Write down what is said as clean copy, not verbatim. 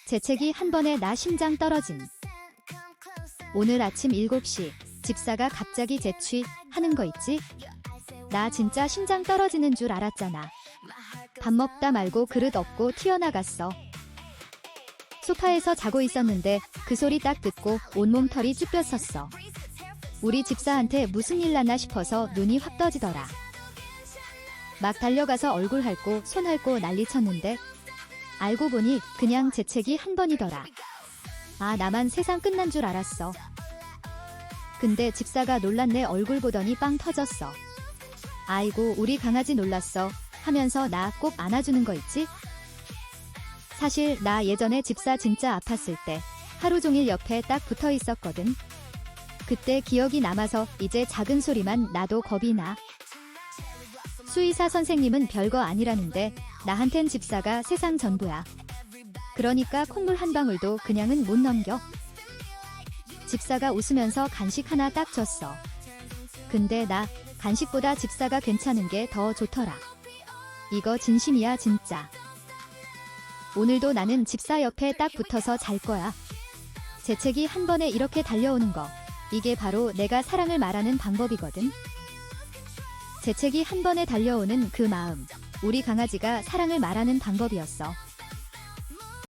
재채기 한 번에 나 심장 떨어짐. 오늘 아침 7시 집사가 갑자기 재취 하는 거 있지? 나 진짜 심장 떨어지는 줄 알았잖아. 밥 먹다 말고 그릇 엎고 튀어나갔어. 소파에서 자고 있었는데 그 소리 딱 듣고 온몸 털이 쭉 뼈섰어. 우리 집사한테 무슨 일 났나 싶어서 눈이 확 떠지더라. 막 달려가서 얼굴 핥고 손 핥고 난리 쳤는데 알고 보니 그냥 재채기 한 번이더라. 아, 나만 세상 끝난 줄 알았어. 근데 집사가 놀란 내 얼굴 보더니 빵 터졌어. 아이고, 우리 강아지 놀랐어 하면서 나 꼭 안아주는 거 있지? 사실 나 예전에 집사 진짜 아팠을 때 하루 종일 옆에 딱 붙어 있었거든. 그때 기억이 남아서 이제 작은 소리만 나도 겁이 나. 수의사 선생님은 별거 아니라는데 나한텐 집사가 세상 전부야. 그러니까 콧물 한 방울도 그냥은 못 넘겨. 집사가 웃으면서 간식 하나 딱 줬어. 근데 나 간식보다 집사가 괜찮은 게 더 좋더라. 이거 진심이야 진짜. 오늘도 나는 집사 옆에 딱 붙어서 잘 거야. 재채기 한 번에 이렇게 달려오는 거, 이게 바로 내가 사랑을 말하는 방법이거든. 재채기 한 번에 달려오는 그 마음, 우리 강아지가 사랑을 말하는 방법이었어.